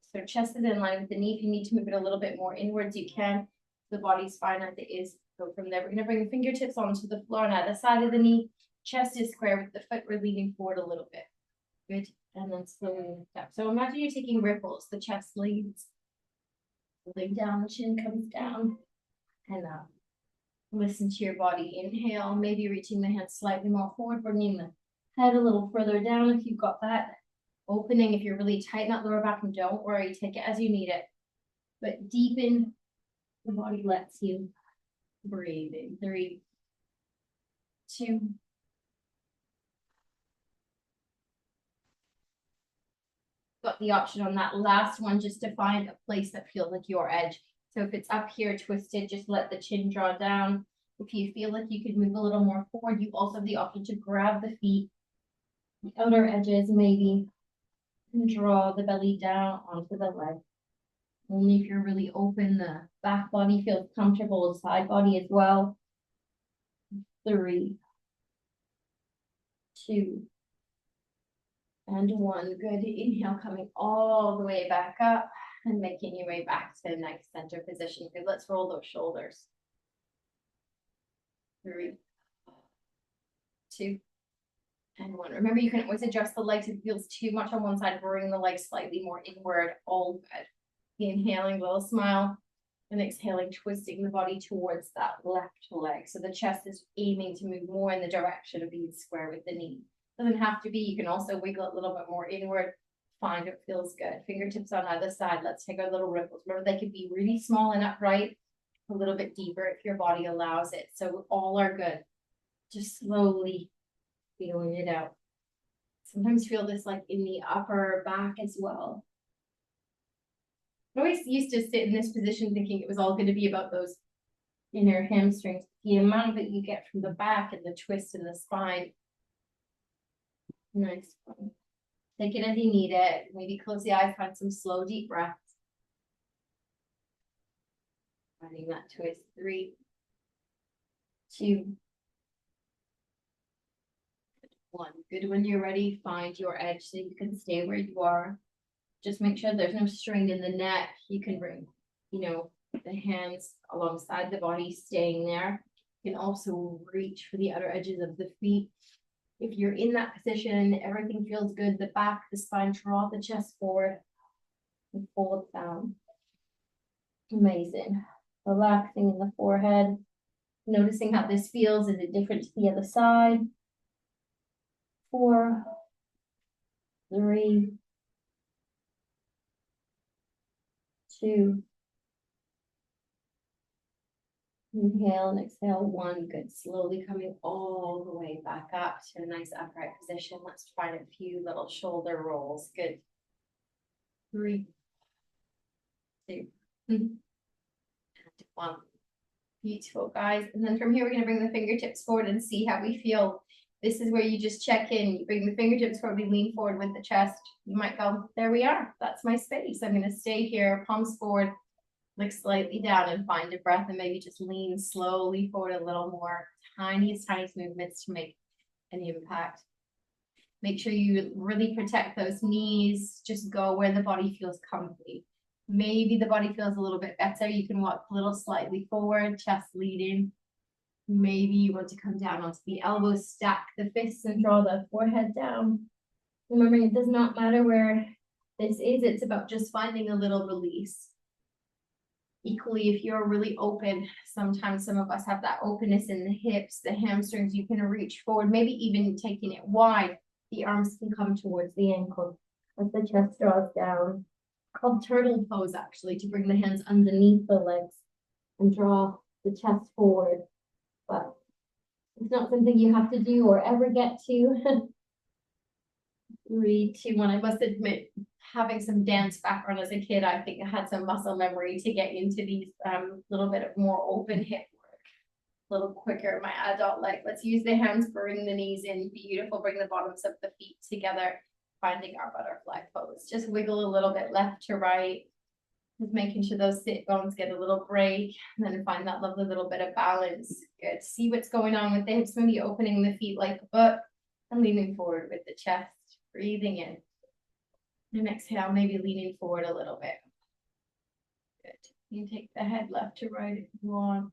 So chest is in line with the knee. If you need to move it a little bit more inwards, you can. The body's fine as it is. Go from there. We're going to bring the fingertips onto the floor on either side of the knee. Chest is square with the foot. We're leaning forward a little bit. Good. And then slowly lift up. So imagine you're taking ripples. The chest leads. Lay down, the chin comes down. And up. Listen to your body. Inhale, maybe reaching the hands slightly more forward, bringing the head a little further down if you've got that. Opening if you're really tight in that lower back, and don't worry, take it as you need it. But deepen, the body lets you breathe in. 3, 2. Got the option on that last one just to find a place that feels like your edge. So if it's up here twisted, just let the chin draw down. If you feel like you could move a little more forward, you also have the option to grab the feet, the outer edges maybe, and draw the belly down onto the leg. Only if you're really open, the back body feels comfortable, the side body as well. 3, 2, and 1. Good. Inhale, coming all the way back up and making your way back to a nice center position. Good. Let's roll those shoulders. 3, 2, and 1. Remember, you can always adjust the legs if it feels too much on one side. Bring the legs slightly more inward. All good. Inhaling, little smile, and exhaling, twisting the body towards that left leg. So the chest is aiming to move more in the direction of being square with the knee. Doesn't have to be. You can also wiggle it a little bit more inward. Find what feels good. Fingertips on either side. Let's take our little ripples. Remember, they could be really small and upright, a little bit deeper if your body allows it. So all are good. Just slowly feeling it out. Sometimes feel this like in the upper back as well. I always used to sit in this position thinking it was all going to be about those inner hamstrings. The amount of it you get from the back and the twist in the spine. Nice one. Take it as you need it. Maybe close the eyes, find some slow, deep breaths. Finding that twist. 3, 2, 1. Good. When you're ready, find your edge so you can stay where you are. Just make sure there's no strain in the neck. You can bring, the hands alongside the body, staying there. You can also reach for the outer edges of the feet. If you're in that position, everything feels good. The back, the spine, draw the chest forward and fold down. Amazing. Relaxing in the forehead. Noticing how this feels. Is it different to the other side? 4, 3, 2. Inhale and exhale. 1. Good. Slowly coming all the way back up to a nice upright position. Let's try a few little shoulder rolls. Good. 3, 2, and 1. Beautiful, guys. And then from here, we're going to bring the fingertips forward and see how we feel. This is where you just check in. You bring the fingertips forward, we lean forward with the chest. You might go, there we are. That's my space. I'm going to stay here, palms forward, look slightly down and find a breath, and maybe just lean slowly forward a little more. Tiniest movements to make an impact. Make sure you really protect those knees. Just go where the body feels comfy. Maybe the body feels a little bit better. You can walk a little slightly forward, chest leading. Maybe you want to come down onto the elbows, stack the fists and draw the forehead down. Remember, it does not matter where this is. It's about just finding a little release. Equally, if you're really open, sometimes some of us have that openness in the hips, the hamstrings, you can reach forward, maybe even taking it wide. The arms can come towards the ankle as the chest draws down. Called turtle pose, actually, to bring the hands underneath the legs and draw the chest forward. But it's not something you have to do or ever get to. 3, 2, 1. I must admit, having some dance background as a kid, I think I had some muscle memory to get into these little bit of more open hip work, a little quicker. My adult leg. Let's use the hands, bring the knees in. Beautiful. Bring the bottoms of the feet together, finding our butterfly pose. Just wiggle a little bit left to right. Just making sure those sit bones get a little break, and then find that lovely little bit of balance. Good. See what's going on with the hips. Maybe opening the feet like a book and leaning forward with the chest. Breathing in. And exhale, maybe leaning forward a little bit. Good. You can take the head left to right if you want.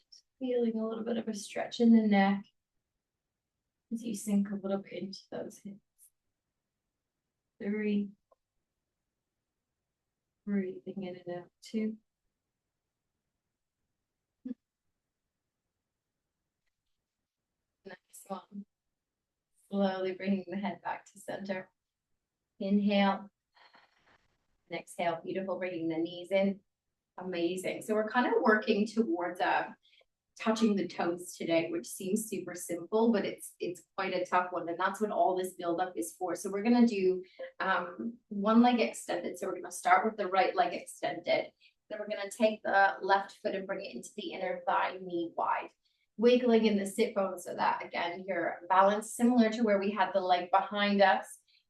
Just feeling a little bit of a stretch in the neck as you sink a little bit into those hips. 3. Breathing in and out. 2. Next one. Slowly bringing the head back to center. Inhale. And exhale. Beautiful. Bringing the knees in. Amazing. So we're kind of working towards touching the toes today, which seems super simple, but it's quite a tough one. And that's what all this buildup is for. So we're going to do one leg extended. So we're going to start with the right leg extended. Then we're going to take the left foot and bring it into the inner thigh, knee wide. Wiggling in the sit bone so that, again, you're balanced, similar to where we had the leg behind us.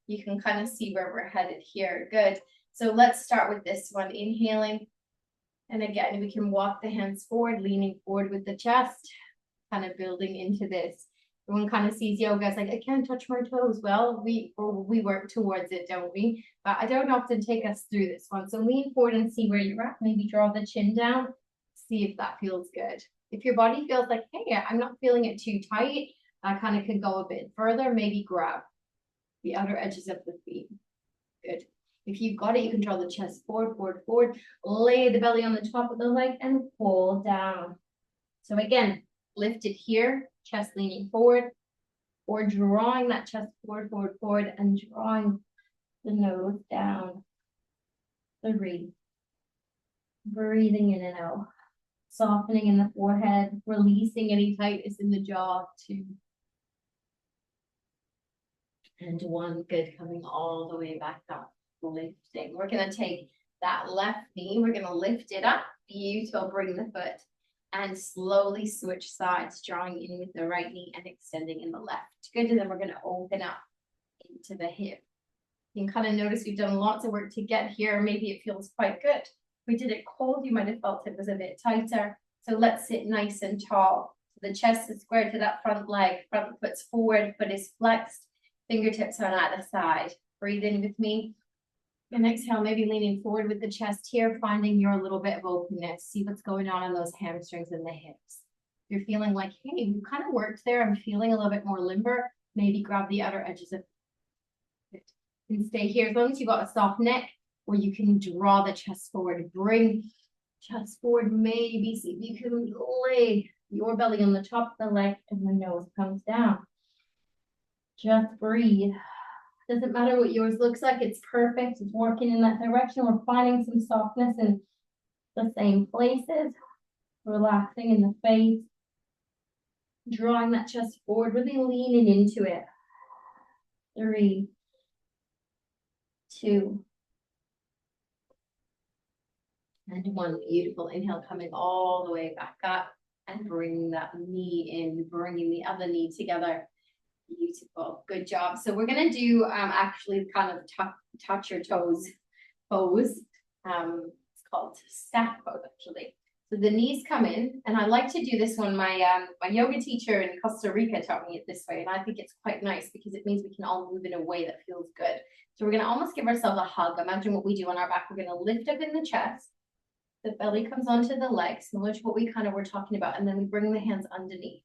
You can kind of see where we're headed here. Good. So let's start with this one. Inhaling. And again, we can walk the hands forward, leaning forward with the chest, kind of building into this. Everyone kind of sees yoga as like, I can't touch my toes. Well, we work towards it, don't we? But I don't often take us through this one. So lean forward and see where you're at. Maybe draw the chin down. See if that feels good. If your body feels like, hey, I'm not feeling it too tight, I kind of could go a bit further, maybe grab the outer edges of the feet. Good. If you've got it, you can draw the chest forward, forward, forward. Lay the belly on the top of the leg and pull down. So again, lift it here, chest leaning forward, or drawing that chest forward, forward, forward, and drawing the nose down. 3. Breathing in and out. Softening in the forehead, releasing any tightness in the jaw. 2. And 1. Good. Coming all the way back up. Lifting. We're going to take that left knee. We're going to lift it up. Beautiful. Bring the foot and slowly switch sides, drawing in with the right knee and extending in the left. Good. And then we're going to open up into the hip. You can kind of notice we've done lots of work to get here. Maybe it feels quite good. If we did it cold, you might have felt it was a bit tighter. So let's sit nice and tall. So the chest is squared to that front leg. Front foot's forward, foot is flexed. Fingertips on either side. Breathe in with me. And exhale, maybe leaning forward with the chest here, finding your little bit of openness. See what's going on in those hamstrings and the hips. You're feeling like, hey, we kind of worked there. I'm feeling a little bit more limber. Maybe grab the outer edges of it. And stay here as long as you've got a soft neck, or you can draw the chest forward. Bring chest forward. Maybe see if you can lay your belly on the top of the leg and the nose comes down. Just breathe. Doesn't matter what yours looks like. It's perfect. It's working in that direction. We're finding some softness in the same places. Relaxing in the face. Drawing that chest forward. Really leaning into it. 3, 2, and 1. Beautiful. Inhale, coming all the way back up and bringing that knee in, bringing the other knee together. Beautiful. Good job. So we're going to do actually kind of touch your toes pose. It's called stack pose actually. So the knees come in, and I like to do this one. My yoga teacher in Costa Rica taught me it this way, and I think it's quite nice because it means we can all move in a way that feels good. So we're gonna almost give ourselves a hug. Imagine what we do on our back. We're gonna lift up in the chest. The belly comes onto the legs, similar to what we kind of were talking about, and then we bring the hands underneath.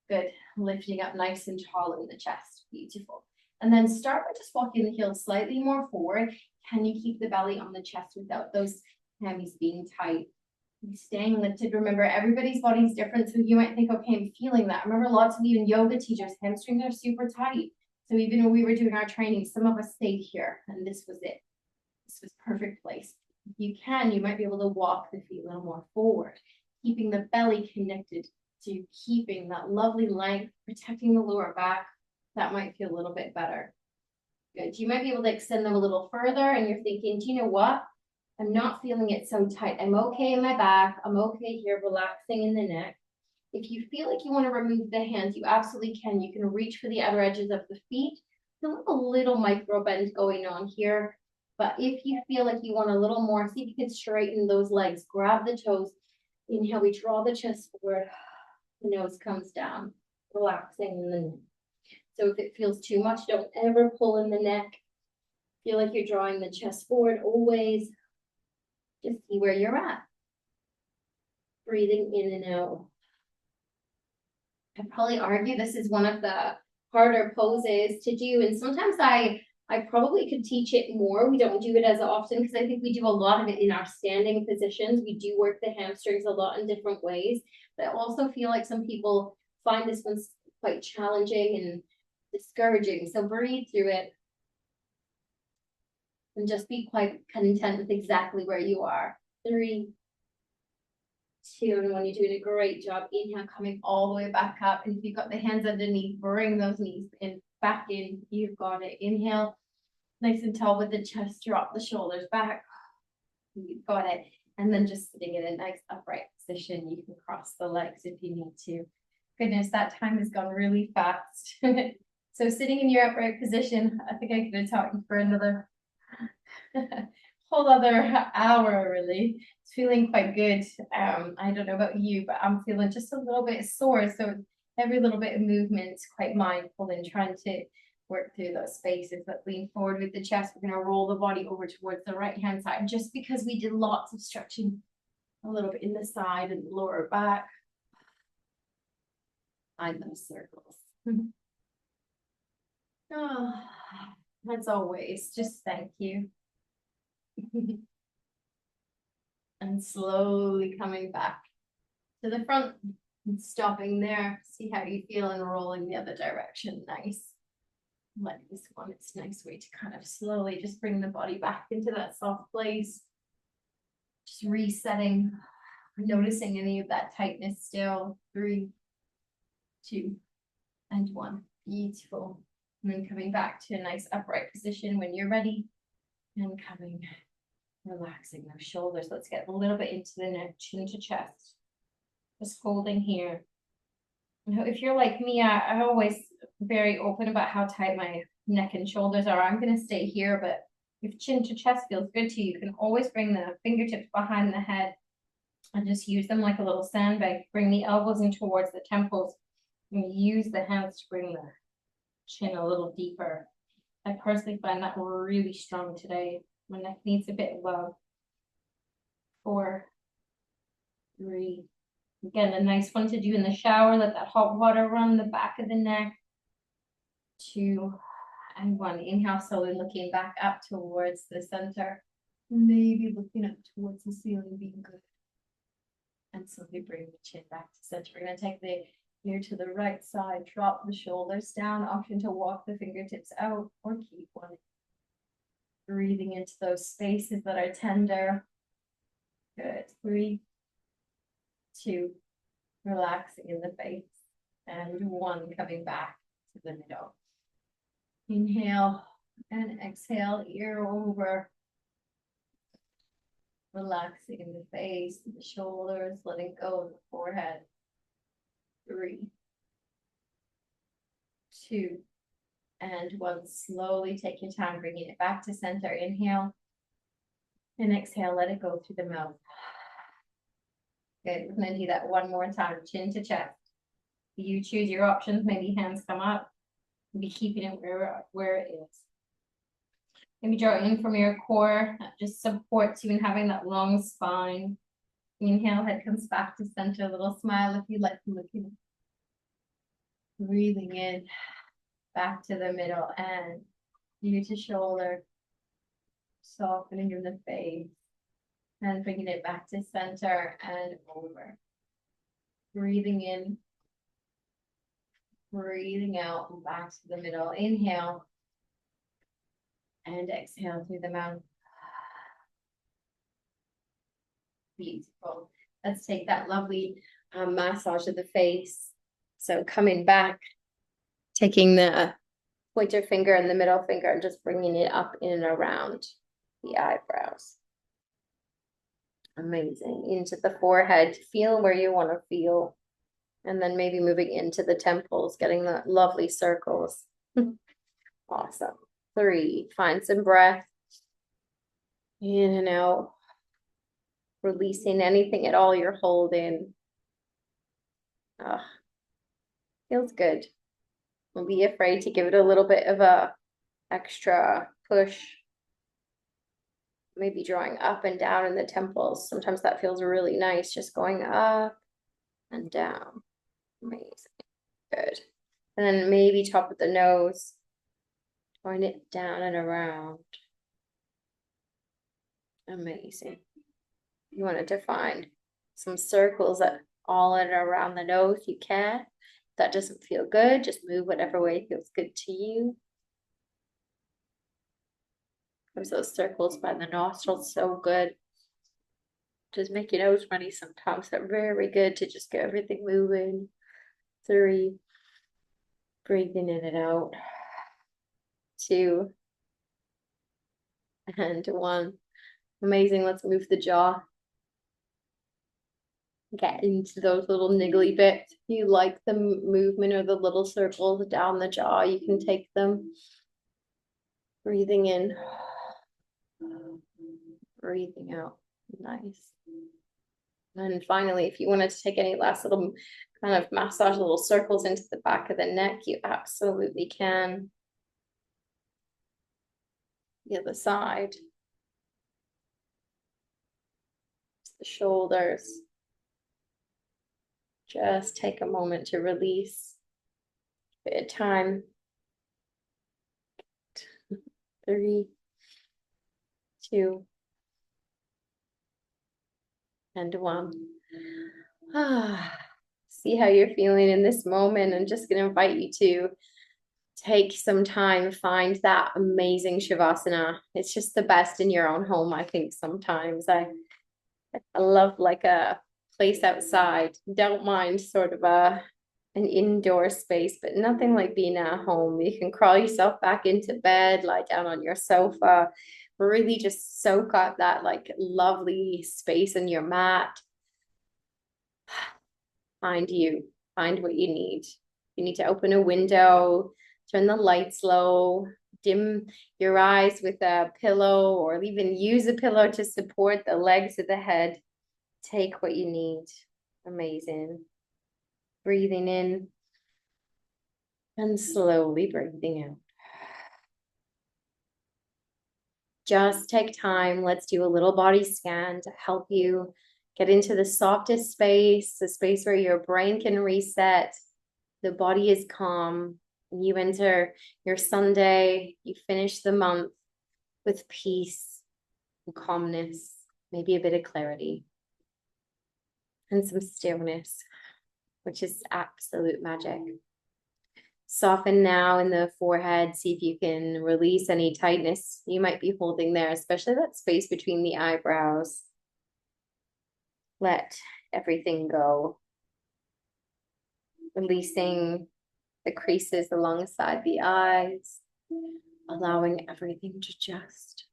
Good, lifting up nice and tall in the chest. Beautiful. And then start by just walking the heels slightly more forward. Can you keep the belly on the chest without those hammies being tight? Staying lifted. Remember, everybody's body is different. So you might think, okay, I'm feeling that. Remember, lots of even yoga teachers, hamstrings are super tight. So even when we were doing our training, some of us stayed here, and this was it. This was perfect place. If you can, you might be able to walk the feet a little more forward, keeping the belly connected to keeping that lovely length, protecting the lower back. That might feel a little bit better. Good. You might be able to extend them a little further, and you're thinking, do you know what? I'm not feeling it so tight. I'm okay in my back. I'm okay here, relaxing in the neck. If you feel like you want to remove the hands, you absolutely can. You can reach for the outer edges of the feet. Feel a little micro bend going on here. But if you feel like you want a little more, see if you can straighten those legs. Grab the toes. Inhale, we draw the chest forward. The nose comes down, relaxing in the neck. So if it feels too much, don't ever pull in the neck. Feel like you're drawing the chest forward always. Just see where you're at. Breathing in and out. I'd probably argue this is one of the harder poses to do. And sometimes I probably could teach it more. We don't do it as often because I think we do a lot of it in our standing positions. We do work the hamstrings a lot in different ways. But I also feel like some people find this one quite challenging and discouraging. So breathe through it. And just be quite content with exactly where you are. 3, 2, and when you're doing a great job, inhale, coming all the way back up. And if you've got the hands underneath, bring those knees in, back in. You've got it. Inhale, nice and tall with the chest, drop the shoulders back. You've got it. And then just sitting in a nice upright position. You can cross the legs if you need to. Goodness, that time has gone really fast. So sitting in your upright position, I think I could have taught you for another whole other hour, really. It's feeling quite good. I don't know about you, but I'm feeling just a little bit sore. So every little bit of movement is quite mindful in trying to work through those spaces. But lean forward with the chest. We're going to roll the body over towards the right hand side, just because we did lots of stretching a little bit in the side and the lower back. Find those circles. Oh, as always, just thank you. And slowly coming back to the front and stopping there. See how you feel and rolling the other direction. Nice. Like this one, it's a nice way to kind of slowly just bring the body back into that soft place. Just resetting, noticing any of that tightness still. 3, 2, and 1. Beautiful. And then coming back to a nice upright position when you're ready. And coming, relaxing those shoulders. Let's get a little bit into the neck, chin to chest. Just holding here. If you're like me, I'm always very open about how tight my neck and shoulders are. I'm going to stay here, but if chin to chest feels good to you, you can always bring the fingertips behind the head and just use them like a little sandbag. Bring the elbows in towards the temples and use the hands to bring the chin a little deeper. I personally find that really strong today. My neck needs a bit of love. 4, 3. Again, a nice one to do in the shower. Let that hot water run the back of the neck. 2, and 1. Inhale, slowly looking back up towards the center. Maybe looking up towards the ceiling, being good. And slowly bring the chin back to center. We're going to take the ear to the right side, drop the shoulders down, option to walk the fingertips out or keep one. Breathing into those spaces that are tender. Good. 3, 2, relaxing in the face. And 1, coming back to the middle. Inhale and exhale, ear over. Relaxing in the face, the shoulders, letting go of the forehead. 3, 2, and 1. Slowly take your time, bringing it back to center. Inhale and exhale, let it go through the mouth. Good. We're gonna do that one more time, chin to chest. You choose your options, maybe hands come up, maybe keeping it where it is. Maybe draw in from your core, that just supports you in having that long spine. Inhale, head comes back to center, a little smile if you like looking. Breathing in, back to the middle, and you to shoulder, softening in the face, and bringing it back to center and over. Breathing in, breathing out, and back to the middle. Inhale, and exhale through the mouth. Beautiful. Let's take that lovely massage of the face. So coming back, taking the pointer finger and the middle finger and just bringing it up in and around the eyebrows. Amazing. Into the forehead, feel where you want to feel. And then maybe moving into the temples, getting the lovely circles. Awesome. 3, find some breath. In and out. Releasing anything at all you're holding. Feels good. Don't be afraid to give it a little bit of a extra push. Maybe drawing up and down in the temples. Sometimes that feels really nice, just going up and down. Amazing. Good. And then maybe top of the nose. Drawing it down and around. Amazing. You want to define some circles that all in and around the nose, you can. If that doesn't feel good, just move whatever way feels good to you. There's those circles by the nostrils, so good. Just make your nose runny sometimes. They're very good to just get everything moving. 3, breathing in and out. 2, and 1. Amazing. Let's move the jaw. Get into those little niggly bits. If you like the movement or the little circles down the jaw, you can take them. Breathing in. Breathing out. Nice. And finally, if you wanted to take any last little kind of massage little circles into the back of the neck, you absolutely can. The other side. The shoulders. Just take a moment to release. A bit of time. 3, 2, and 1. See how you're feeling in this moment. I'm just going to invite you to take some time, find that amazing Shavasana. It's just the best in your own home, I think, sometimes. I love like a place outside. Don't mind sort of an indoor space, but nothing like being at home. You can crawl yourself back into bed, lie down on your sofa, really just soak up that like lovely space in your mat. Find what you need. You need to open a window, turn the lights low, dim your eyes with a pillow, or even use a pillow to support the legs of the head. Take what you need. Amazing. Breathing in and slowly breathing out. Just take time. Let's do a little body scan to help you get into the softest space, the space where your brain can reset, the body is calm, and you enter your Sunday, you finish the month with peace and calmness, maybe a bit of clarity, and some stillness, which is absolute magic. Soften now in the forehead. See if you can release any tightness you might be holding there, especially that space between the eyebrows. Let everything go. Releasing the creases alongside the eyes, allowing everything to just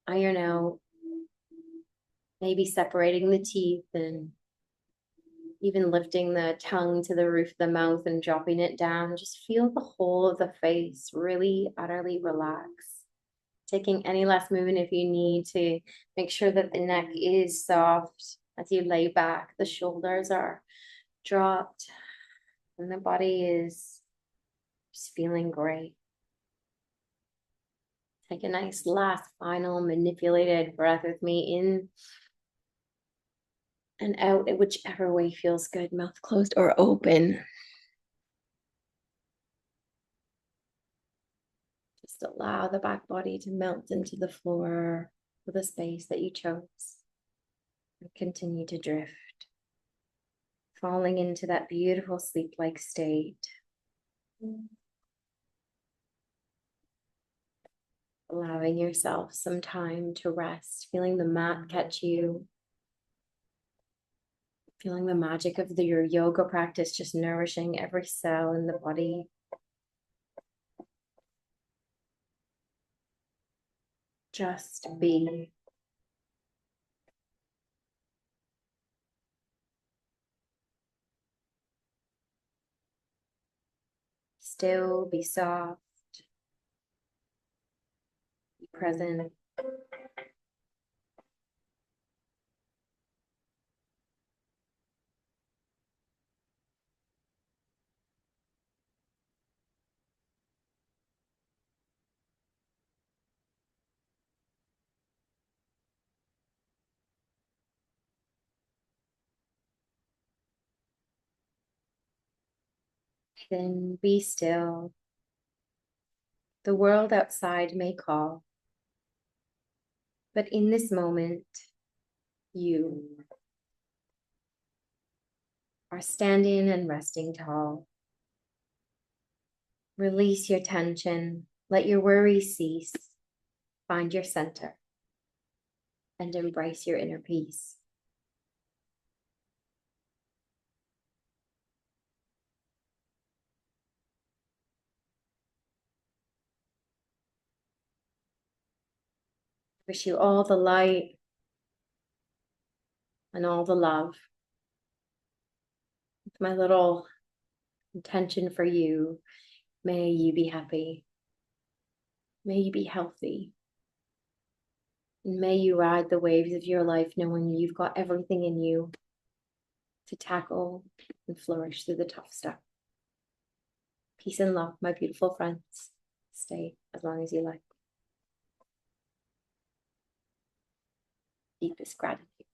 iron out. Maybe separating the teeth and even lifting the tongue to the roof of the mouth and dropping it down. Just feel the whole of the face really utterly relax. Taking any last movement if you need to make sure that the neck is soft. As you lay back, the shoulders are dropped and the body is just feeling great. Take a nice last final manipulated breath with me in and out, whichever way feels good, mouth closed or open. Just allow the back body to melt into the floor for the space that you chose. And continue to drift, falling into that beautiful sleep-like state. Allowing yourself some time to rest, feeling the mat catch you, feeling the magic of your yoga practice just nourishing every cell in the body. Just be. Still, be soft, be present. Then be still. The world outside may call, but in this moment, you are standing and resting tall. Release your tension, let your worries cease, find your center, and embrace your inner peace. Wish you all the light and all the love. With my little intention for you, may you be happy. May you be healthy. And may you ride the waves of your life knowing you've got everything in you to tackle and flourish through the tough stuff. Peace and love, my beautiful friends. Stay as long as you like. Deepest gratitude.